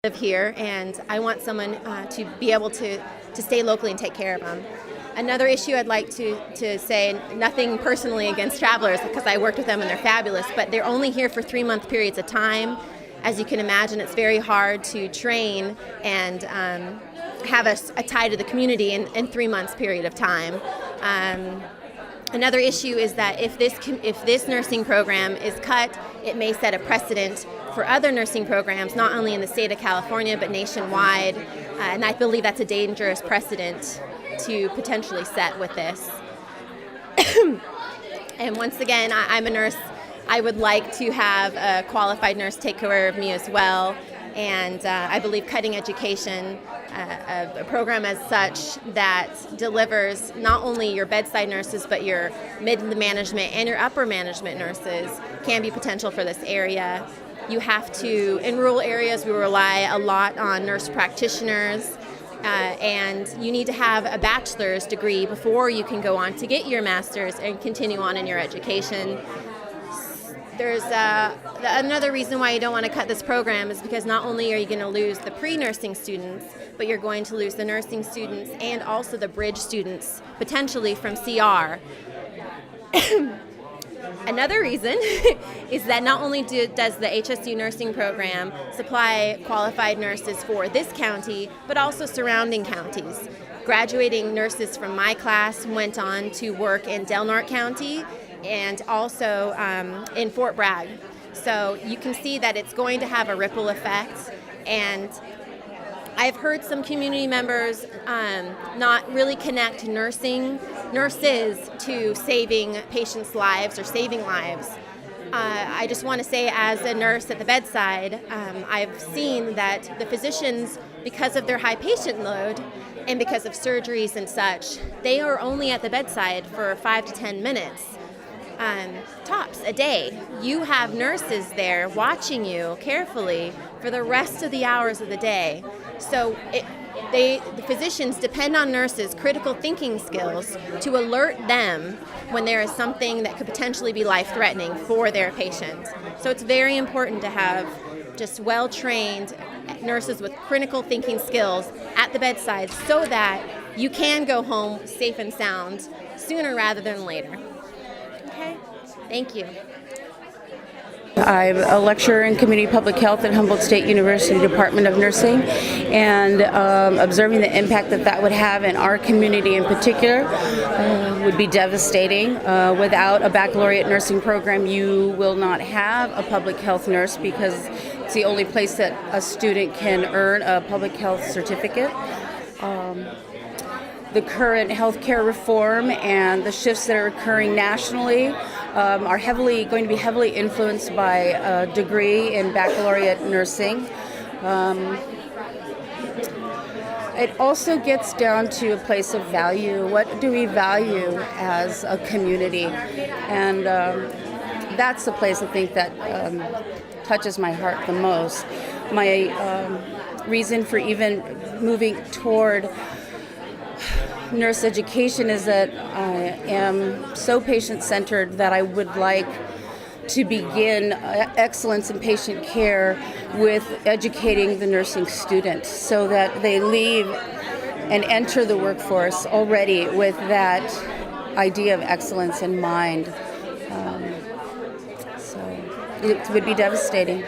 Live here, and I want someone to be able to stay locally and take care of them. Another issue I'd like to say, nothing personally against travelers, because I worked with them and they're fabulous, but they're only here for 3-month periods of time. As you can imagine, it's very hard to train and have a tie to the community in 3 months period of time. Another issue is that if this nursing program is cut, it may set a precedent for other nursing programs, not only in the state of California, but nationwide. And I believe that's a dangerous precedent to potentially set with this. And once again, I'm a nurse. I would like to have a qualified nurse take care of me as well. And I believe cutting education, a program as such that delivers not only your bedside nurses, but your mid-management and your upper management nurses can be potential for this area. You have to, in rural areas, we rely a lot on nurse practitioners, and you need to have a bachelor's degree before you can go on to get your master's and continue on in your education. There's another reason why you don't want to cut this program is because not only are you going to lose the pre-nursing students, but you're going to lose the nursing students and also the bridge students, potentially from CR. Another reason is that not only does the HSU Nursing Program supply qualified nurses for this county, but also surrounding counties. Graduating nurses from my class went on to work in Del Norte County and also in Fort Bragg. So you can see that it's going to have a ripple effect, and I've heard some community members not really connect nurses to saving patients' lives or saving lives. I just want to say, as a nurse at the bedside, I've seen that the physicians, because of their high patient load and because of surgeries and such, they are only at the bedside for 5 to 10 minutes. Tops a day. You have nurses there watching you carefully for the rest of the hours of the day. So the physicians depend on nurses' critical thinking skills to alert them when there is something that could potentially be life-threatening for their patient. So it's very important to have just well-trained nurses with critical thinking skills at the bedside so that you can go home safe and sound sooner rather than later. Okay, thank you. I'm a lecturer in community public health at Humboldt State University Department of Nursing, and observing the impact that would have in our community in particular would be devastating. Without a baccalaureate nursing program, you will not have a public health nurse because it's the only place that a student can earn a public health certificate. The current healthcare reform and the shifts that are occurring nationally are going to be heavily influenced by a degree in baccalaureate nursing. It also gets down to a place of value. What do we value as a community? And that's the place I think that touches my heart the most. My reason for even moving toward nurse education is that I am so patient-centered that I would like to begin excellence in patient care with educating the nursing student so that they leave and enter the workforce already with that idea of excellence in mind. So it would be devastating.